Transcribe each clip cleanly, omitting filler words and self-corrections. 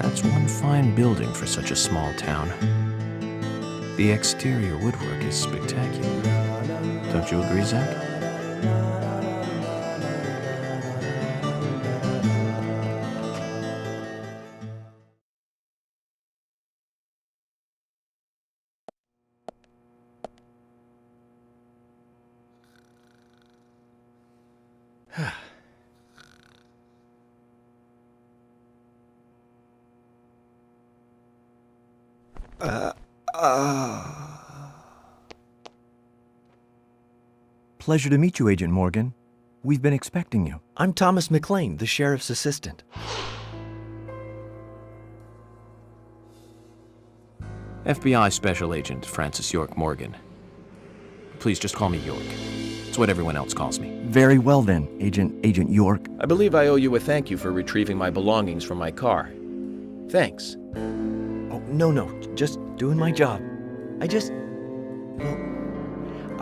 That's one fine building for such a small town. The exterior woodwork is spectacular. Don't you agree, Zach? Pleasure to meet you, Agent Morgan. We've been expecting you. I'm Thomas McLean, the sheriff's assistant. FBI Special Agent Francis York Morgan. Please just call me York. It's what everyone else calls me. Very well then, Agent York. I believe I owe you a thank you for retrieving my belongings from my car. Thanks. Oh, no, just doing my job.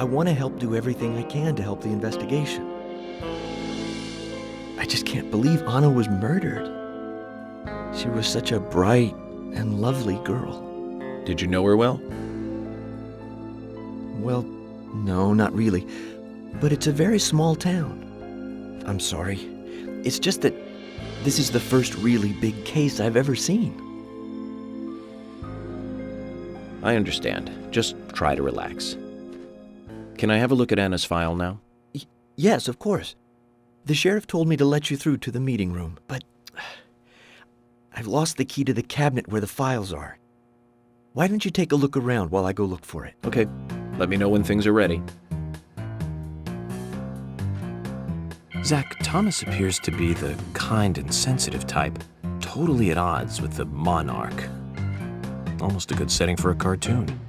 I want to help do everything I can to help the investigation. I just can't believe Anna was murdered. She was such a bright and lovely girl. Did you know her well? Well, no, not really. But it's a very small town. I'm sorry. It's just that this is the first really big case I've ever seen. I understand. Just try to relax. Can I have a look at Anna's file now? Yes, of course. The sheriff told me to let you through to the meeting room, but I've lost the key to the cabinet where the files are. Why don't you take a look around while I go look for it? Okay. Let me know when things are ready. Zach, Thomas appears to be the kind and sensitive type, totally at odds with the monarch. Almost a good setting for a cartoon.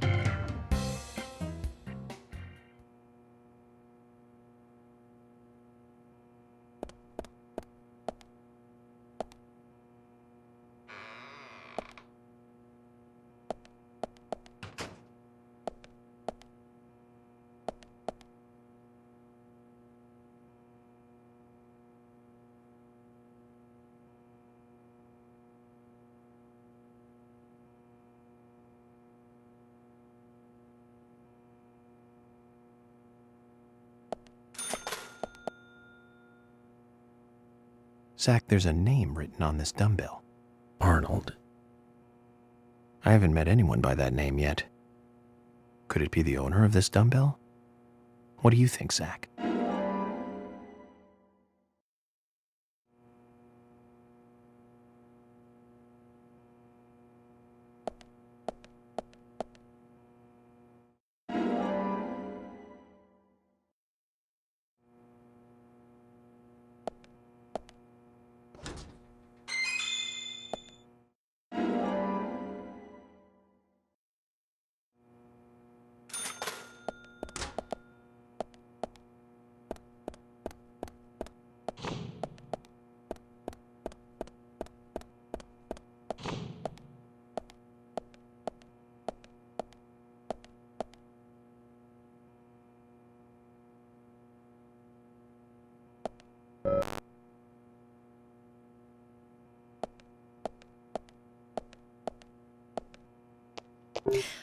Zach, there's a name written on this dumbbell. Arnold. I haven't met anyone by that name yet. Could it be the owner of this dumbbell? What do you think, Zach?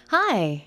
Hi.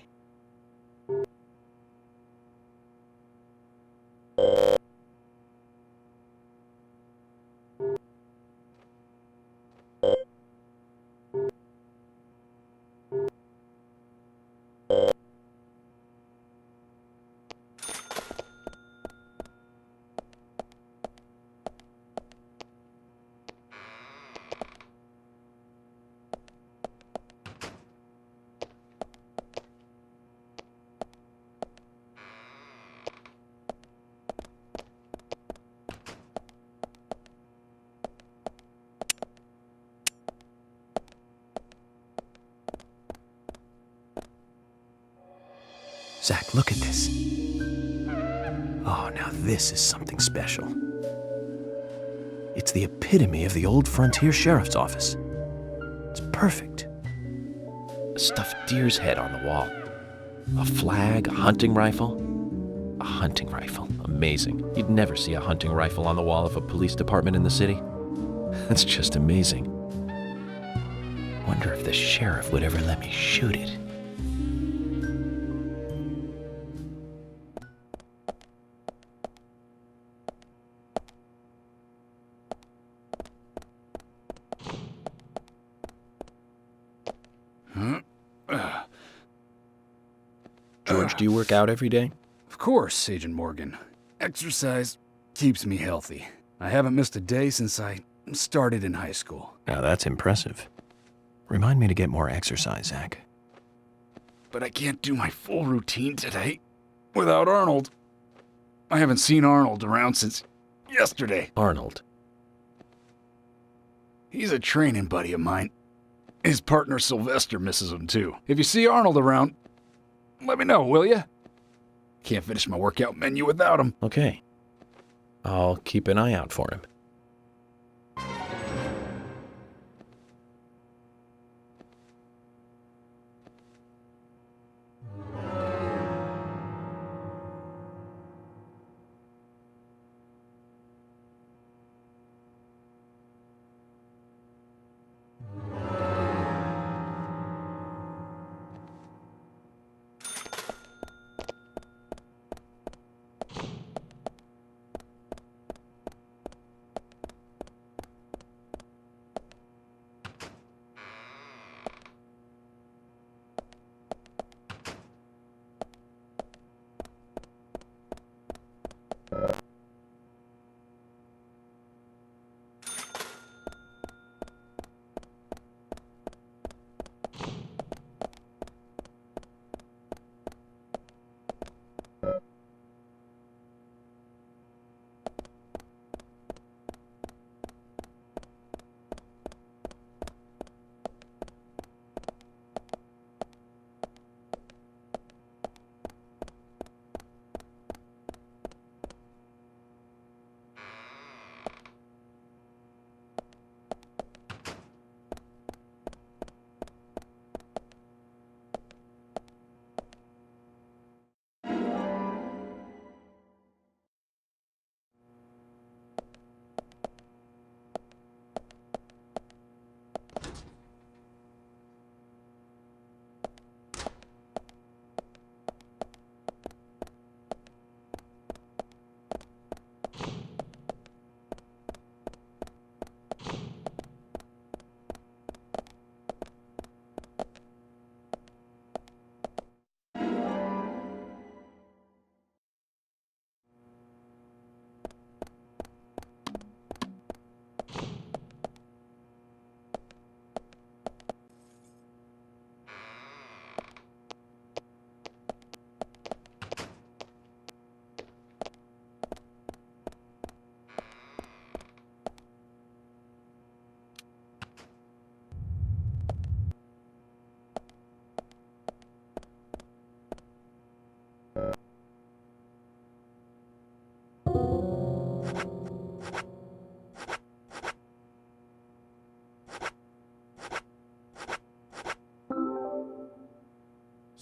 Zach, look at this. Oh, now this is something special. It's the epitome of the old frontier sheriff's office. It's perfect. A stuffed deer's head on the wall. A flag, a hunting rifle. A hunting rifle. Amazing. You'd never see a hunting rifle on the wall of a police department in the city. That's just amazing. Wonder if the sheriff would ever let me shoot it. George, do you work out every day? Of course, Agent Morgan. Exercise keeps me healthy. I haven't missed a day since I started in high school. Now that's impressive. Remind me to get more exercise, Zach. But I can't do my full routine today without Arnold. I haven't seen Arnold around since yesterday. Arnold. He's a training buddy of mine. His partner Sylvester misses him too. If you see Arnold around, let me know, will ya? Can't finish my workout menu without him. Okay. I'll keep an eye out for him.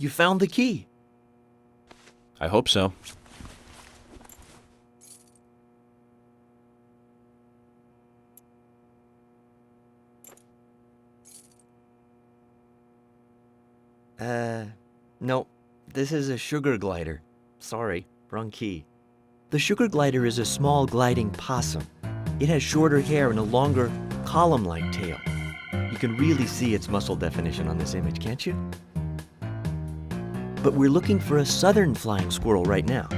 You found the key. I hope so. No. This is a sugar glider. Sorry, wrong key. The sugar glider is a small gliding possum. It has shorter hair and a longer, column-like tail. You can really see its muscle definition on this image, can't you? But we're looking for a southern flying squirrel right now.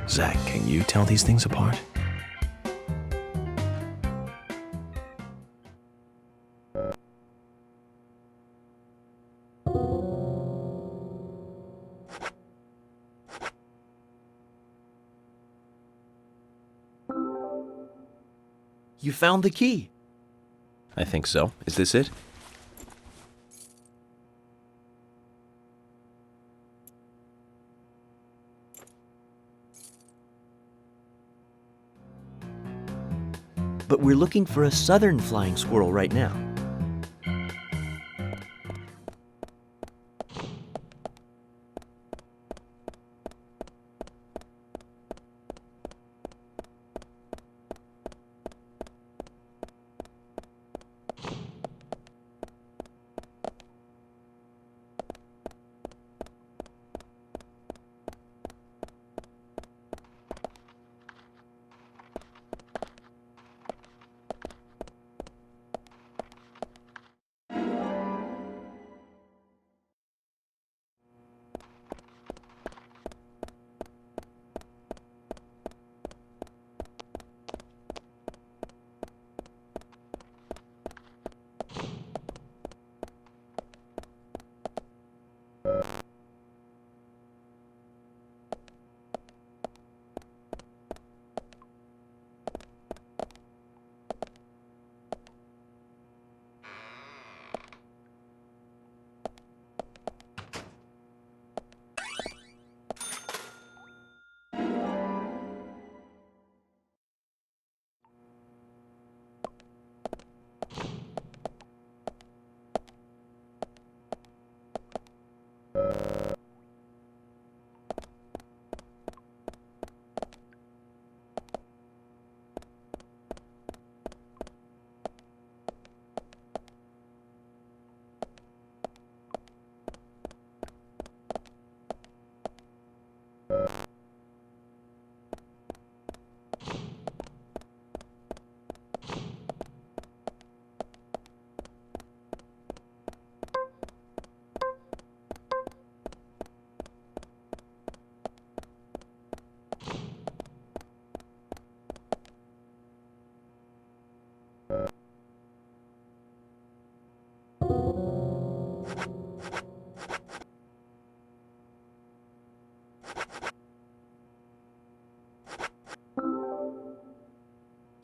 Zach, can you tell these things apart? You found the key. I think so. Is this it? But we're looking for a southern flying squirrel right now.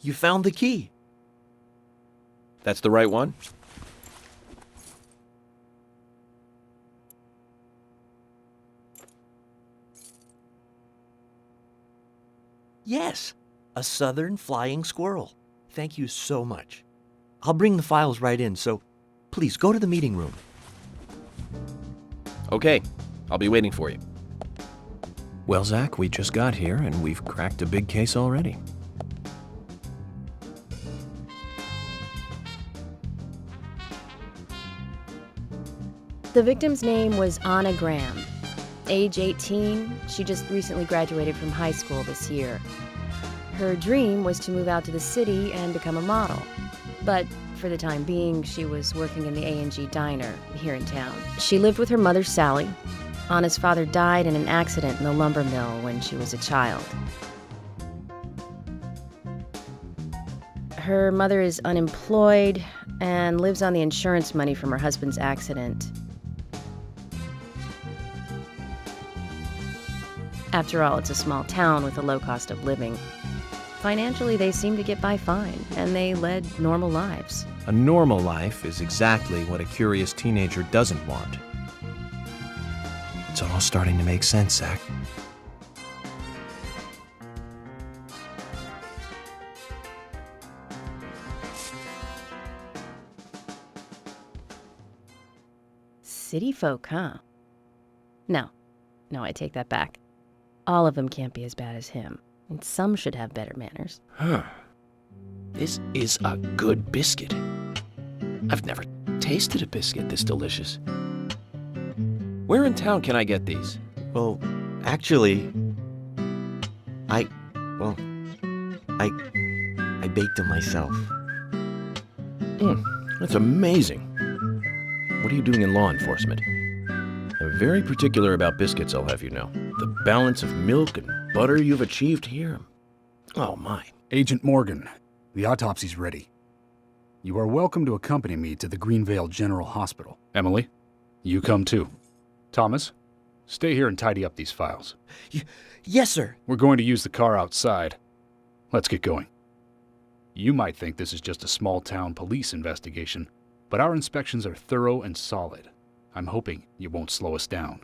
You found the key. That's the right one? Yes, a southern flying squirrel. Thank you so much. I'll bring the files right in, so please go to the meeting room. Okay, I'll be waiting for you. Well, Zach, we just got here and we've cracked a big case already. The victim's name was Anna Graham. Age 18, she just recently graduated from high school this year. Her dream was to move out to the city and become a model. But for the time being, she was working in the A&G diner here in town. She lived with her mother, Sally. Anna's father died in an accident in the lumber mill when she was a child. Her mother is unemployed and lives on the insurance money from her husband's accident. After all, it's a small town with a low cost of living. Financially, they seem to get by fine, and they led normal lives. A normal life is exactly what a curious teenager doesn't want. It's all starting to make sense, Zach. City folk, huh? No, I take that back. All of them can't be as bad as him, and some should have better manners. Huh. This is a good biscuit. I've never tasted a biscuit this delicious. Where in town can I get these? Well, actually, I baked them myself. That's amazing. What are you doing in law enforcement? I'm very particular about biscuits, I'll have you know. The balance of milk and butter you've achieved here. Oh, my. Agent Morgan, the autopsy's ready. You are welcome to accompany me to the Greenvale General Hospital. Emily, you come too. Thomas, stay here and tidy up these files. Yes, sir. We're going to use the car outside. Let's get going. You might think this is just a small-town police investigation, but our inspections are thorough and solid. I'm hoping you won't slow us down.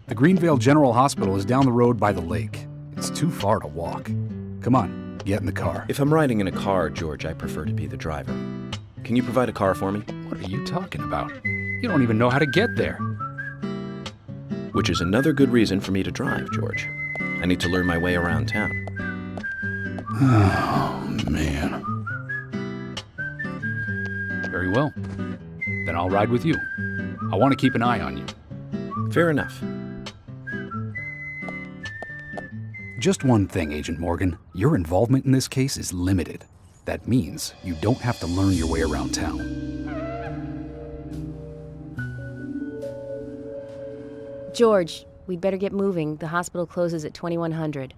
The Greenvale General Hospital is down the road by the lake. It's too far to walk. Come on, get in the car. If I'm riding in a car, George, I prefer to be the driver. Can you provide a car for me? What are you talking about? You don't even know how to get there. Which is another good reason for me to drive, George. I need to learn my way around town. Oh, man. Very well. Then I'll ride with you. I want to keep an eye on you. Fair enough. Just one thing, Agent Morgan. Your involvement in this case is limited. That means you don't have to learn your way around town. George, we'd better get moving. The hospital closes at 2100.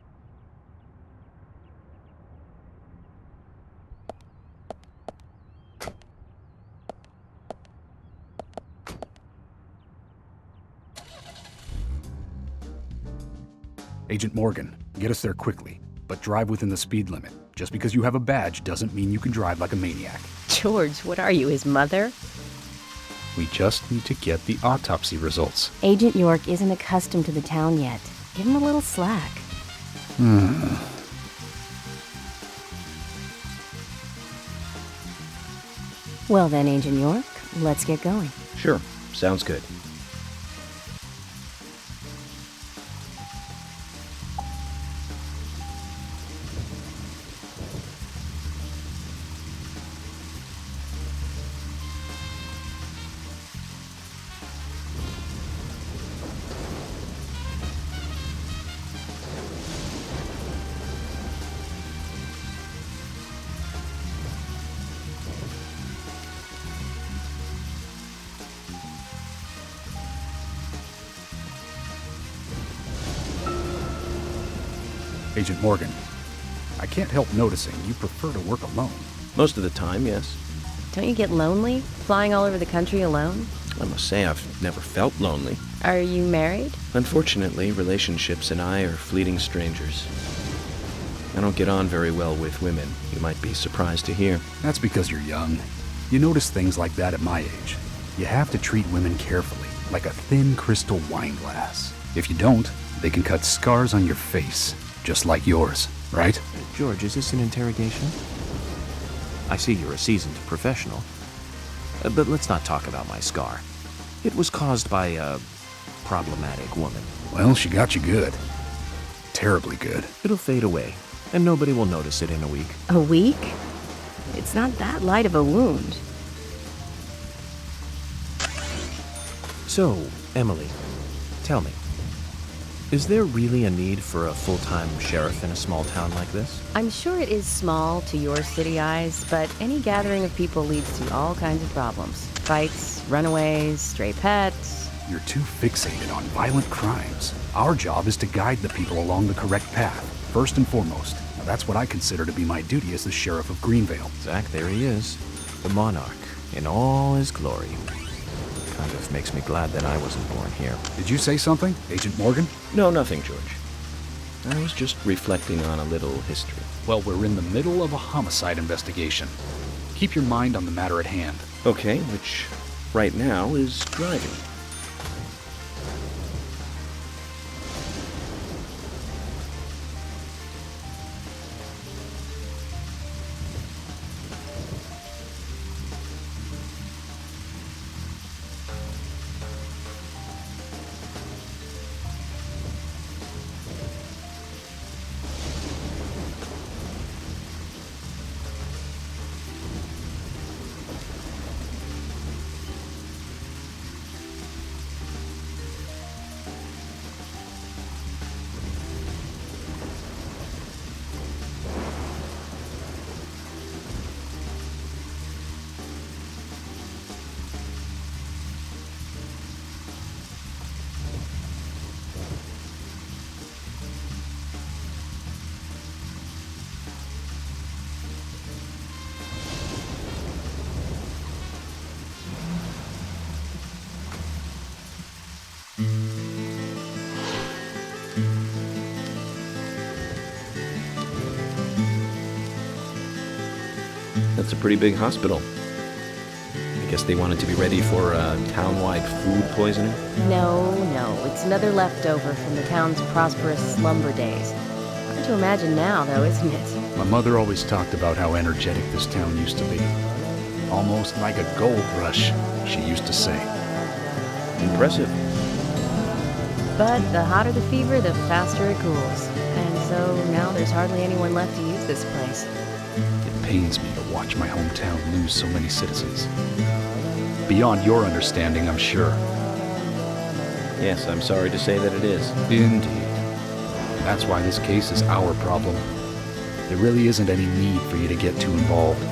Agent Morgan, get us there quickly, but drive within the speed limit. Just because you have a badge doesn't mean you can drive like a maniac. George, what are you, his mother? We just need to get the autopsy results. Agent York isn't accustomed to the town yet. Give him a little slack. Well then, Agent York, let's get going. Sure, sounds good. Agent Morgan, I can't help noticing you prefer to work alone. Most of the time, yes. Don't you get lonely, flying all over the country alone? I must say I've never felt lonely. Are you married? Unfortunately, relationships and I are fleeting strangers. I don't get on very well with women, you might be surprised to hear. That's because you're young. You notice things like that at my age. You have to treat women carefully, like a thin crystal wine glass. If you don't, they can cut scars on your face, just like yours, right? George, is this an interrogation? I see you're a seasoned professional. But let's not talk about my scar. It was caused by a problematic woman. Well, she got you good. Terribly good. It'll fade away, and nobody will notice it in a week. A week? It's not that light of a wound. So, Emily, tell me, is there really a need for a full-time sheriff in a small town like this? I'm sure it is small to your city eyes, but any gathering of people leads to all kinds of problems. Fights, runaways, stray pets. You're too fixated on violent crimes. Our job is to guide the people along the correct path, first and foremost. Now, that's what I consider to be my duty as the sheriff of Greenvale. Zach, there he is. The monarch, in all his glory. Kind of makes me glad that I wasn't born here. Did you say something, Agent Morgan? No, nothing, George. I was just reflecting on a little history. Well, we're in the middle of a homicide investigation. Keep your mind on the matter at hand. Okay, which right now is driving. That's a pretty big hospital. I guess they wanted to be ready for town-wide food poisoning? No, it's another leftover from the town's prosperous slumber days. Hard to imagine now, though, isn't it? My mother always talked about how energetic this town used to be. Almost like a gold rush, she used to say. Impressive. But the hotter the fever, the faster it cools. And so now there's hardly anyone left to use this place. It pains me to watch my hometown lose so many citizens. Beyond your understanding, I'm sure. Yes, I'm sorry to say that it is. Indeed. That's why this case is our problem. There really isn't any need for you to get too involved.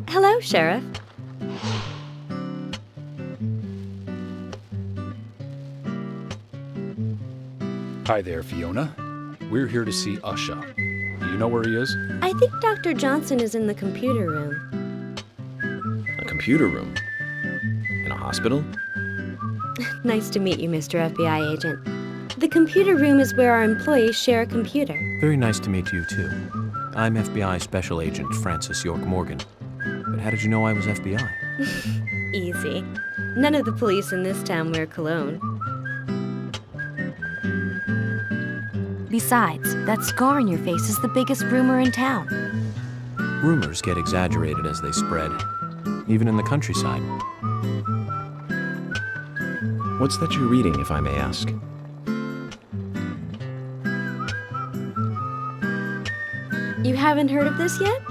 Hello, Sheriff. Hi there, Fiona. We're here to see Usha. Do you know where he is? I think Dr. Johnson is in the computer room. A computer room? In a hospital? Nice to meet you, Mr. FBI agent. The computer room is where our employees share a computer. Very nice to meet you, too. I'm FBI Special Agent Francis York Morgan. But how did you know I was FBI? Easy. None of the police in this town wear cologne. Besides, that scar on your face is the biggest rumor in town. Rumors get exaggerated as they spread, even in the countryside. What's that you're reading, if I may ask? You haven't heard of this yet?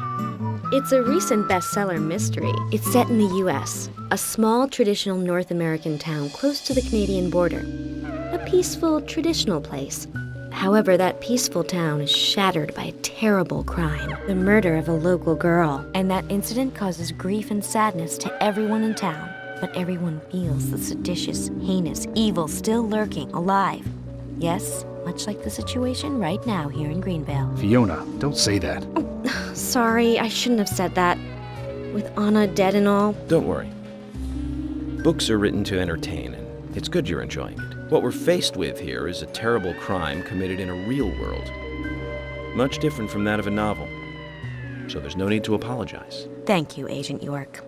It's a recent bestseller mystery. It's set in the U.S., a small traditional North American town close to the Canadian border. A peaceful, traditional place. However, that peaceful town is shattered by a terrible crime, the murder of a local girl. And that incident causes grief and sadness to everyone in town. But everyone feels the seditious, heinous evil still lurking, alive. Yes, much like the situation right now here in Greenvale. Fiona, don't say that. Sorry, I shouldn't have said that. With Anna dead and all. Don't worry. Books are written to entertain, and it's good you're enjoying it. What we're faced with here is a terrible crime committed in a real world. Much different from that of a novel. So there's no need to apologize. Thank you, Agent York.